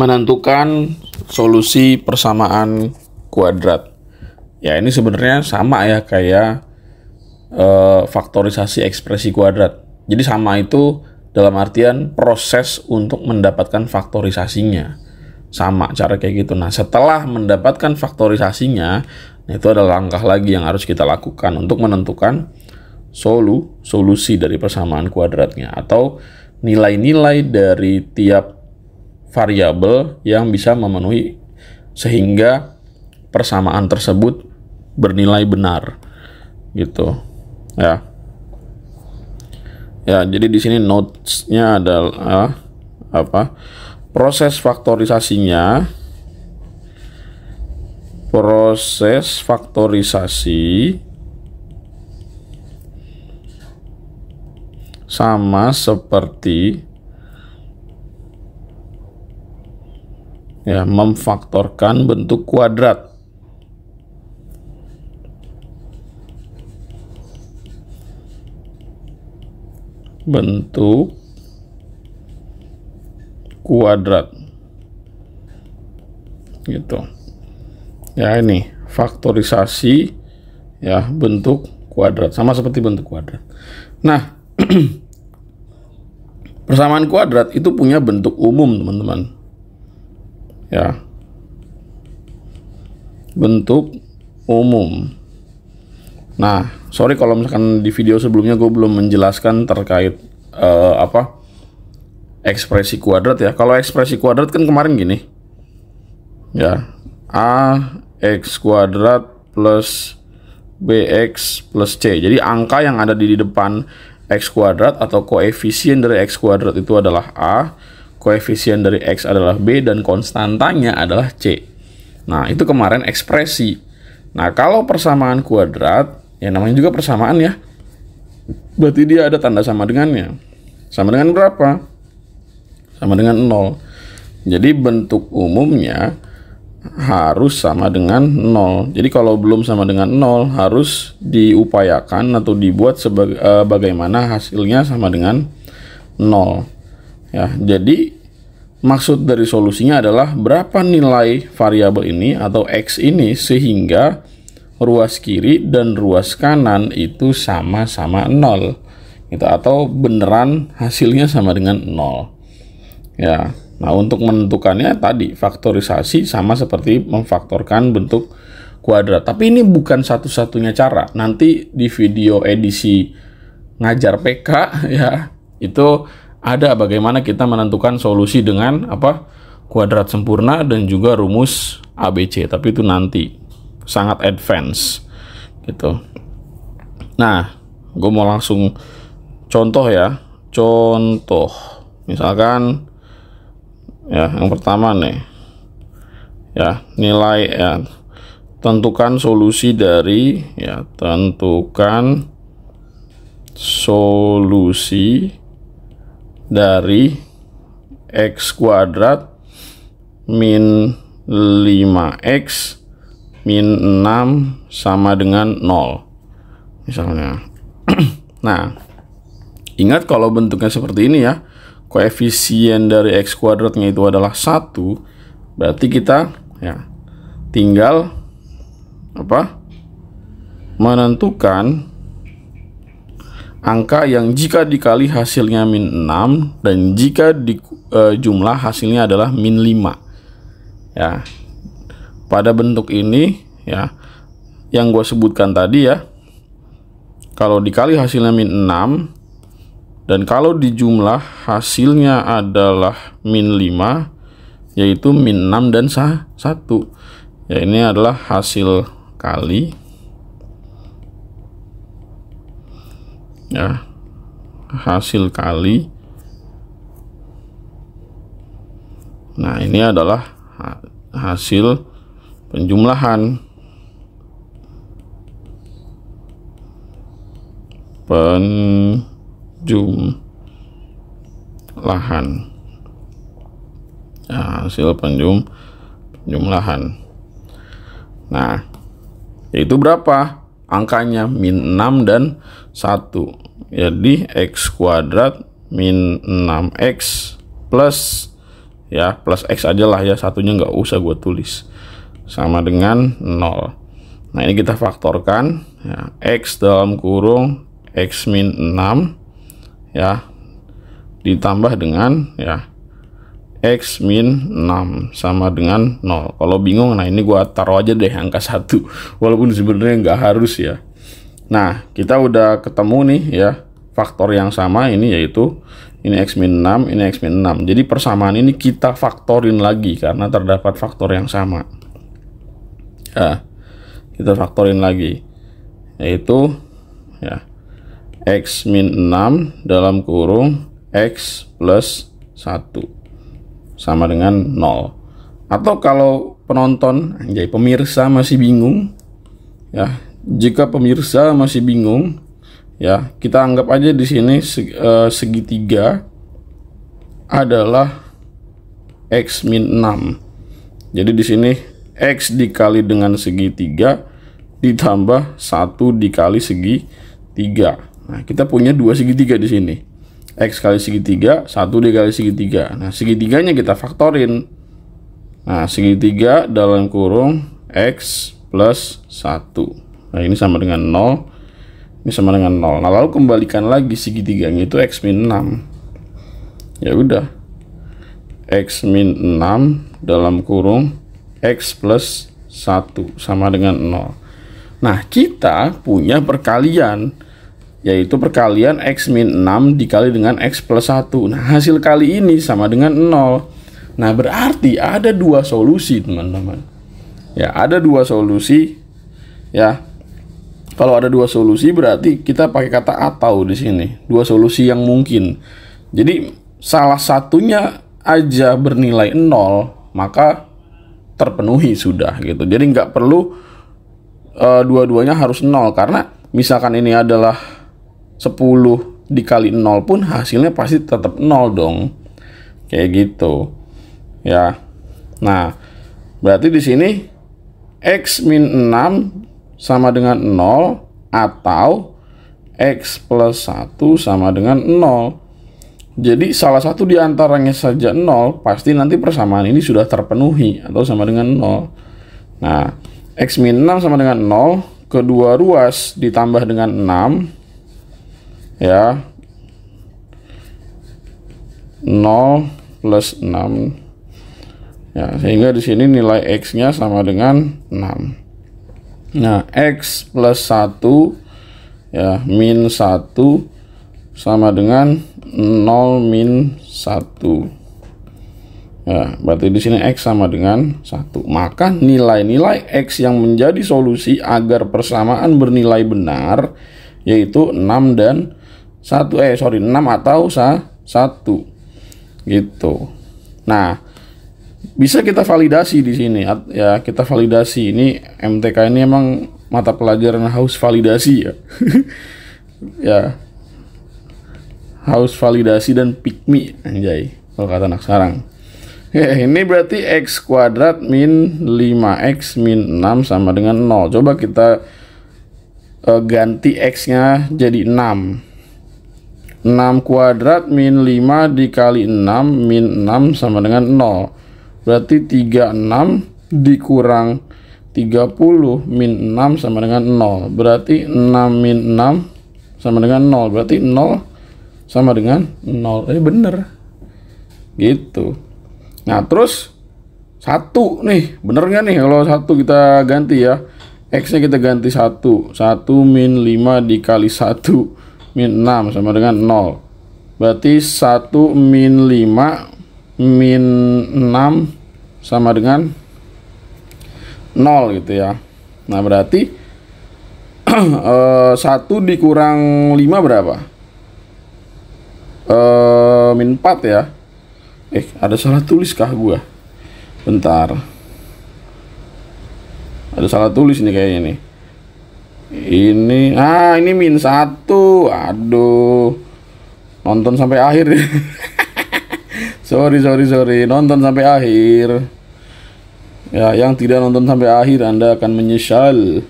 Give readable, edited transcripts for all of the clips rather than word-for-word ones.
menentukan solusi persamaan kuadrat. Ya, ini sebenarnya sama ya kayak faktorisasi ekspresi kuadrat. Jadi sama itu dalam artian proses untuk mendapatkan faktorisasinya. Sama cara kayak gitu. Nah, setelah mendapatkan faktorisasinya, itu adalah langkah lagi yang harus kita lakukan untuk menentukan solusi dari persamaan kuadratnya atau nilai-nilai dari tiap variabel yang bisa memenuhi sehingga persamaan tersebut bernilai benar gitu ya. Ya, jadi di sini notes-nya adalah proses faktorisasi sama seperti ya memfaktorkan bentuk kuadrat. Bentuk kuadrat gitu. Ya, ini faktorisasi ya bentuk kuadrat sama seperti bentuk kuadrat. Nah, persamaan kuadrat itu punya bentuk umum, teman-teman. Ya. Bentuk umum. Nah, sorry kalau misalkan di video sebelumnya gue belum menjelaskan terkait ekspresi kuadrat ya. Kalau ekspresi kuadrat kan kemarin gini. Ya, ax kuadrat plus bx plus c. Jadi angka yang ada di depan x kuadrat atau koefisien dari x kuadrat itu adalah a, koefisien dari x adalah b, dan konstantanya adalah c. Nah, itu kemarin ekspresi. Nah, kalau persamaan kuadrat, ya namanya juga persamaan ya, berarti dia ada tanda sama dengannya. Sama dengan berapa? Sama dengan 0. Jadi bentuk umumnya harus sama dengan 0. Jadi kalau belum sama dengan 0 harus diupayakan atau dibuat bagaimana hasilnya sama dengan 0. Ya, jadi maksud dari solusinya adalah berapa nilai variabel ini atau x ini sehingga ruas kiri dan ruas kanan itu sama-sama 0 gitu, atau beneran hasilnya sama dengan 0 ya. Nah, untuk menentukannya tadi faktorisasi sama seperti memfaktorkan bentuk kuadrat. Tapi ini bukan satu-satunya cara. Nanti di video edisi ngajar PK ya, itu ada bagaimana kita menentukan solusi dengan kuadrat sempurna dan juga rumus ABC. Tapi itu nanti sangat advance gitu. Nah, gue mau langsung contoh ya. Contoh misalkan ya, yang pertama nih ya, nilai ya, tentukan solusi dari x kuadrat min 5x min 6 sama dengan 0 misalnya. Nah, ingat kalau bentuknya seperti ini ya, koefisien dari x kuadratnya itu adalah 1, berarti kita ya tinggal menentukan angka yang jika dikali hasilnya min 6 dan jika jumlah hasilnya adalah min 5 ya. Pada bentuk ini ya yang gue sebutkan tadi ya, kalau dikali hasilnya min 6 dan kalau dijumlah hasilnya adalah min 5, yaitu min 6 dan 1 ya, ini adalah hasil kali ya, hasil kali. Nah, ini adalah hasil penjumlahan. Ya, hasil penjumlahan. Nah, yaitu berapa? Angkanya min 6 dan 1. Jadi x kuadrat min 6x plus ya, plus X aja lah ya, satunya nggak usah gue tulis, sama dengan 0. Nah ini kita faktorkan ya, X dalam kurung X min 6 ya, ditambah dengan ya X min 6 sama dengan 0. Kalau bingung, nah ini gua taruh aja deh angka 1, walaupun sebenarnya nggak harus ya. Nah kita udah ketemu nih ya faktor yang sama ini, yaitu ini X min 6, ini X min 6. Jadi persamaan ini kita faktorin lagi karena terdapat faktor yang sama ya, kita faktorin lagi, yaitu ya X min 6 dalam kurung X plus 1 sama dengan 0. Atau kalau penonton, anjay, pemirsa masih bingung ya, jika pemirsa masih bingung ya, kita anggap aja di sini segitiga adalah X min 6. Jadi di sini X dikali dengan segitiga ditambah 1 dikali segitiga. Nah, kita punya dua segitiga di sini. X kali segitiga, 1 dikali segitiga. Nah, segitiganya kita faktorin. Nah, segitiga dalam kurung X plus 1. Nah, ini sama dengan 0. Ini sama dengan 0. Nah, lalu kembalikan lagi segitiganya itu X min 6. Ya udah. X min 6 dalam kurung X plus 1 sama dengan 0. Nah, kita punya perkalian, yaitu perkalian X min 6 dikali dengan X plus 1. Nah, hasil kali ini sama dengan 0. Nah, berarti ada dua solusi, teman-teman. Ya, ada dua solusi. Ya, kalau ada dua solusi berarti kita pakai kata atau di sini. Dua solusi yang mungkin. Jadi, salah satunya aja bernilai 0, maka terpenuhi sudah gitu. Jadi nggak perlu dua-duanya harus 0, karena misalkan ini adalah 10 dikali 0 pun hasilnya pasti tetap 0 dong. Kayak gitu. Ya. Nah, berarti di sini X min 6 sama dengan 0 atau X plus 1 sama dengan 0. Jadi salah satu di antaranya saja 0, pasti nanti persamaan ini sudah terpenuhi atau sama dengan 0. Nah, X min 6 sama dengan 0, kedua ruas ditambah dengan 6 ya, 0 plus 6 ya, sehingga di sini nilai X-nya sama dengan 6. Nah, X plus 1 ya, min 1 sama dengan 0 min 1. Ya, berarti di sini X sama dengan 1. Maka nilai-nilai X yang menjadi solusi agar persamaan bernilai benar yaitu 6 dan 1, 6 atau 1. Gitu. Nah, bisa kita validasi di sini ya, kita validasi. Ini MTK ini emang mata pelajaran haus validasi ya. Ya. Haus validasi dan pick me, anjay, kalau kata anak sekarang. Ini berarti X kuadrat min 5X min 6 sama dengan 0. Coba kita ganti X-nya jadi 6. 6 kuadrat min 5 dikali 6 min 6 sama dengan 0. Berarti 36 dikurang 30 min 6 sama dengan 0. Berarti 6 min 6 sama dengan 0. Berarti 0 sama dengan 0. Bener gitu. Nah, terus 1 nih, bener nggak nih kalau 1 kita ganti ya, X nya kita ganti 1 min 5 dikali 1 min 6 sama dengan 0. Berarti 1 min 5 min 6 sama dengan 0 gitu ya. Nah, berarti 1 dikurang 5 berapa? Min 4 ya. Ada salah tulis kah gua? Bentar. Ada salah tulis nih kayaknya nih. Ini min 1. Aduh. Nonton sampai akhir. Sorry. Nonton sampai akhir. Ya, yang tidak nonton sampai akhir Anda akan menyesal.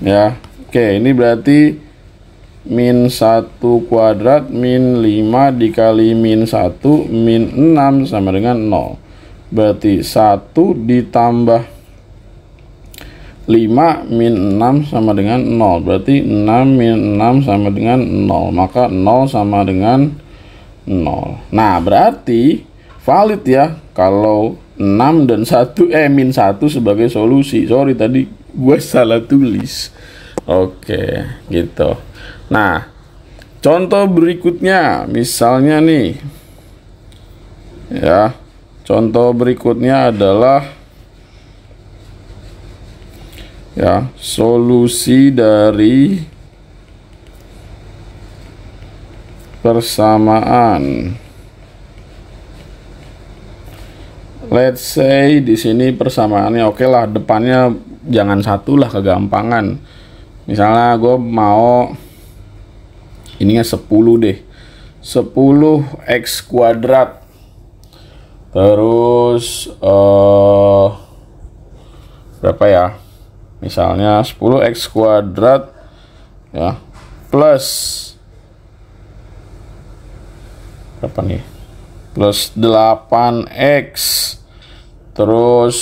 Ya. Oke, ini berarti min 1 kuadrat min 5 dikali min 1 min 6 sama dengan 0. Berarti 1 ditambah 5 min 6 sama dengan 0. Berarti 6 min 6 sama dengan 0. Maka 0 sama dengan 0. Nah, berarti valid ya kalau 6 dan 1 min 1 sebagai solusi. Sorry tadi gue salah tulis. Oke, gitu. Nah, contoh berikutnya misalnya nih. Ya. Contoh berikutnya adalah ya, solusi dari persamaan. Let's say di sini persamaannya oke lah, depannya jangan 1 lah, kegampangan. Misalnya gue mau ininya 10 deh. 10x kuadrat. Terus berapa ya? Misalnya 10x kuadrat ya plus berapa nih? Plus 8x terus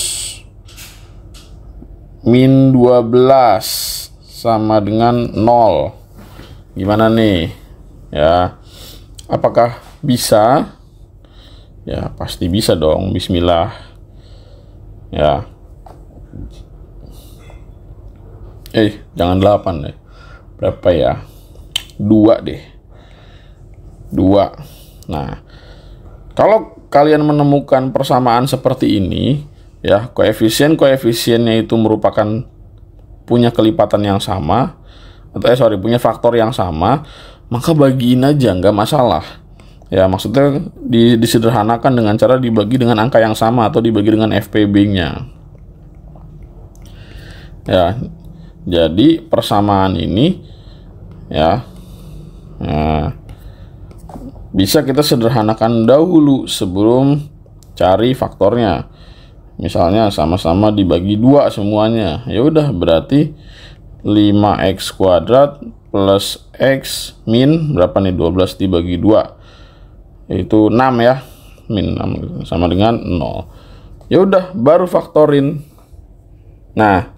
min 12 sama dengan 0. Gimana nih? Ya. Apakah bisa? Ya, pasti bisa dong. Bismillah. Ya. Jangan 8 deh. Berapa ya? 2 deh. 2. Nah, kalau kalian menemukan persamaan seperti ini, ya, koefisiennya itu merupakan punya kelipatan yang sama, atau punya faktor yang sama, maka bagiin aja, nggak masalah. Ya, maksudnya disederhanakan dengan cara dibagi dengan angka yang sama atau dibagi dengan FPB-nya. Ya, jadi persamaan ini ya, bisa kita sederhanakan dahulu sebelum cari faktornya. Misalnya sama-sama dibagi 2 semuanya. Ya udah, berarti 5x kuadrat plus x min berapa nih? 12 dibagi 2. Itu 6 ya. Min 6 sama dengan 0. Ya udah, baru faktorin. Nah,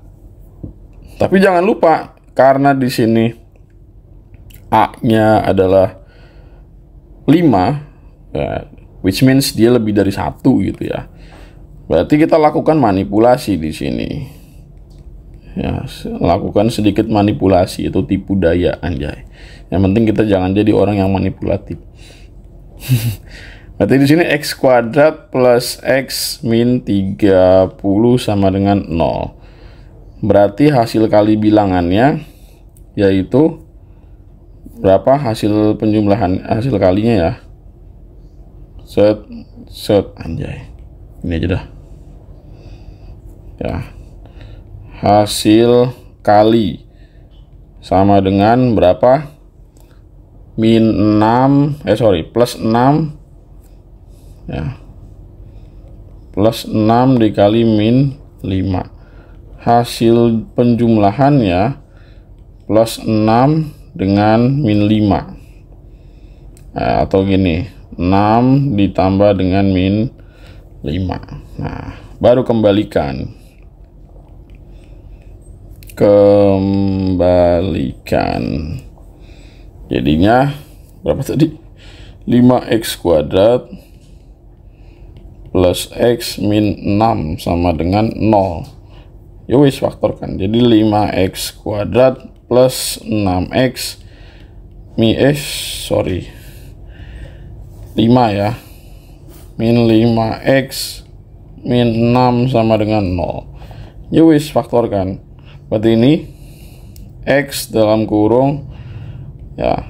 tapi jangan lupa karena di sini A-nya adalah 5, ya, which means dia lebih dari 1 gitu ya. Berarti kita lakukan manipulasi di sini. Ya, lakukan sedikit manipulasi, itu tipu daya anjay. Yang penting kita jangan jadi orang yang manipulatif. Berarti di sini x kuadrat plus x min 30 sama dengan 0. Berarti hasil kali bilangannya yaitu berapa? Hasil penjumlahan, hasil kalinya ya. Set anjay. Ini aja dah. Ya. Hasil kali sama dengan berapa? Plus 6 ya. Plus 6 dikali min 5. Hasil penjumlahannya plus 6 dengan min 5. Nah, atau gini, 6 ditambah dengan min 5. Nah, baru kembalikan. Jadinya berapa tadi? 5x kuadrat plus x min 6 sama dengan 0. Yowis, faktorkan. Jadi 5x kuadrat plus 6x 5 ya. Min 5x min 6 sama dengan 0. Yowis, faktorkan. Berarti ini x dalam kurung ya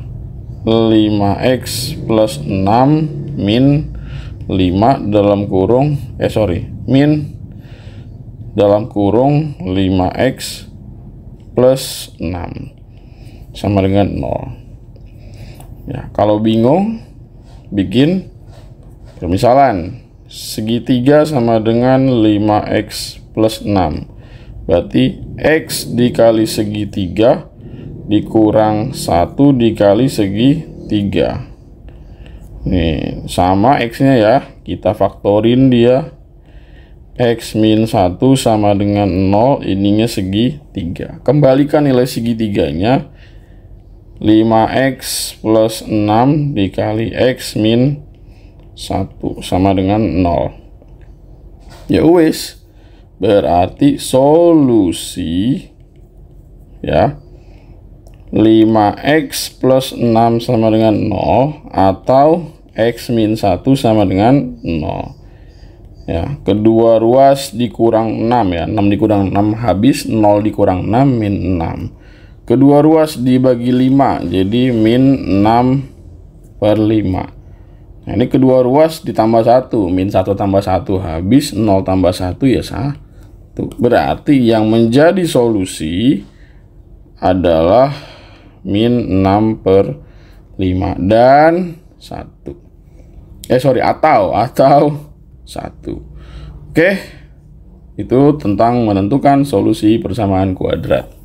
5x plus 6 min 5 dalam kurung min dalam kurung 5x plus 6 sama dengan 0. Ya, kalau bingung bikin permisalan. Segitiga sama dengan 5x plus 6. Berarti x dikali segitiga dikurang 1 dikali segi 3. Nih, sama X-nya ya. Kita faktorin dia. X min 1 sama dengan 0, ininya segi 3. Kembalikan nilai segitiganya. 5X plus 6 dikali X min 1 sama dengan 0. Ya wes, berarti solusi ya 5X plus 6 sama dengan 0 atau X min 1 sama dengan 0. Ya, kedua ruas dikurang 6 ya. 6 dikurang 6 habis, 0 dikurang 6 min 6. Kedua ruas dibagi 5, jadi min 6/5. Nah, ini kedua ruas ditambah 1, min 1 tambah 1 habis, 0 tambah 1 ya 1. Berarti yang menjadi solusi adalah min 6/5 dan 1. Atau 1. Oke, itu tentang menentukan solusi persamaan kuadrat.